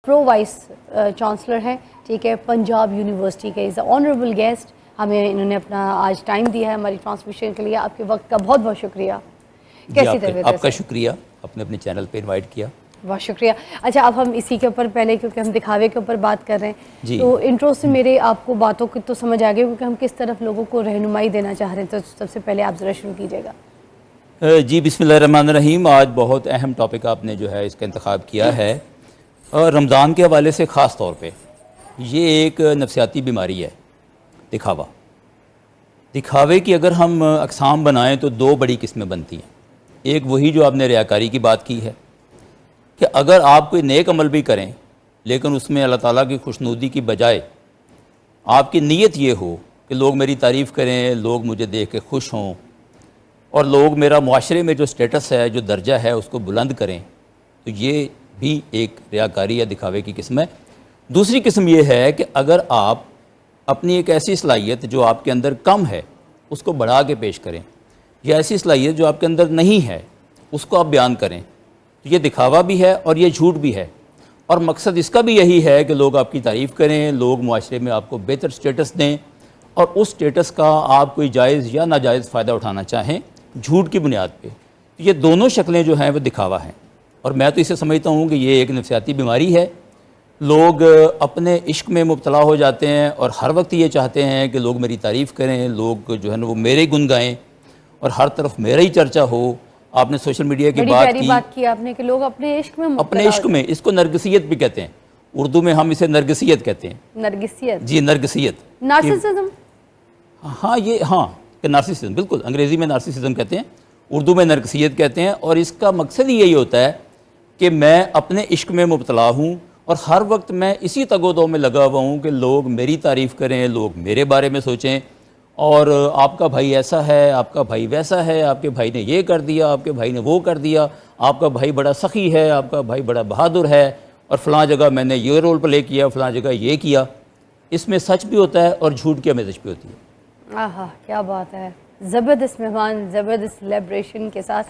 Pro vice chancellor ہیں، ٹھیک ہے، پنجاب یونیورسٹی کے. از اے آنریبل گیسٹ. ہمیں انہوں نے اپنا آج ٹائم دیا ہے ہماری ٹرانسمیشن کے لیے. آپ کے وقت کا بہت بہت شکریہ. کیسی طبیعت ہے؟ آپ کا شکریہ، آپ نے اپنے چینل پہ انوائٹ کیا. بہت شکریہ. اچھا، اب ہم اسی کے اوپر پہلے، کیونکہ ہم دکھاوے کے اوپر بات کر رہے ہیں، جی. تو انٹرو سے میرے آپ کو باتوں کی تو سمجھ آ گئی، کیونکہ ہم کس طرف لوگوں کو رہنمائی دینا چاہ رہے ہیں. تو سب سے پہلے آپ ذرا شروع کیجیے گا. جی بسم اللہ الرحمن الرحیم. آج بہت اہم ٹاپک آپ نے جو ہے اس کا انتخاب کیا ہے، اور رمضان کے حوالے سے خاص طور پہ. یہ ایک نفسیاتی بیماری ہے، دکھاوا. دکھاوے کی اگر ہم اقسام بنائیں تو دو بڑی قسمیں بنتی ہیں. ایک وہی جو آپ نے ریاکاری کی بات کی ہے، کہ اگر آپ کوئی نیک عمل بھی کریں لیکن اس میں اللہ تعالیٰ کی خوشنودی کی بجائے آپ کی نیت یہ ہو کہ لوگ میری تعریف کریں، لوگ مجھے دیکھ کے خوش ہوں، اور لوگ میرا معاشرے میں جو سٹیٹس ہے، جو درجہ ہے، اس کو بلند کریں، تو یہ بھی ایک ریاکاری یا دکھاوے کی قسم ہے. دوسری قسم یہ ہے کہ اگر آپ اپنی ایک ایسی صلاحیت جو آپ کے اندر کم ہے اس کو بڑھا کے پیش کریں، یا ایسی صلاحیت جو آپ کے اندر نہیں ہے اس کو آپ بیان کریں، تو یہ دکھاوا بھی ہے اور یہ جھوٹ بھی ہے. اور مقصد اس کا بھی یہی ہے کہ لوگ آپ کی تعریف کریں، لوگ معاشرے میں آپ کو بہتر سٹیٹس دیں، اور اس سٹیٹس کا آپ کوئی جائز یا ناجائز فائدہ اٹھانا چاہیں جھوٹ کی بنیاد پہ. یہ دونوں شکلیں جو ہیں وہ دکھاوا ہیں، اور میں تو اسے سمجھتا ہوں کہ یہ ایک نفسیاتی بیماری ہے. لوگ اپنے عشق میں مبتلا ہو جاتے ہیں اور ہر وقت یہ چاہتے ہیں کہ لوگ میری تعریف کریں، لوگ جو ہے نا وہ میرے گن گائیں، اور ہر طرف میرا ہی چرچا ہو. آپ نے سوشل میڈیا کی بڑی بات پیاری بات کی آپ نے کہ لوگ اپنے عشق میں مبتلا اپنے عشق میں، اس کو نرگسیت بھی کہتے ہیں. اردو میں ہم اسے نرگسیت کہتے ہیں. نرگسیت، جی نرگسیت. نارسسزم. ہاں کہ نارسسزم، بالکل انگریزی میں نارسسزم کہتے ہیں، اردو میں نرگسیت کہتے ہیں. اور اس کا مقصد ہی یہی ہوتا ہے کہ میں اپنے عشق میں مبتلا ہوں اور ہر وقت میں اسی تگ و دو میں لگا ہوا ہوں کہ لوگ میری تعریف کریں، لوگ میرے بارے میں سوچیں، اور آپ کا بھائی ایسا ہے، آپ کا بھائی ویسا ہے، آپ کے بھائی نے یہ کر دیا، آپ کے بھائی نے وہ کر دیا، آپ کا بھائی بڑا سخی ہے، آپ کا بھائی بڑا بہادر ہے، اور فلاں جگہ میں نے یہ رول پلے کیا، فلاں جگہ یہ کیا. اس میں سچ بھی ہوتا ہے اور جھوٹ کی آمیزش بھی ہوتی ہے. آہا کیا بات ہے. زبردست مہمان، زبردست سیلیبریشن کے ساتھ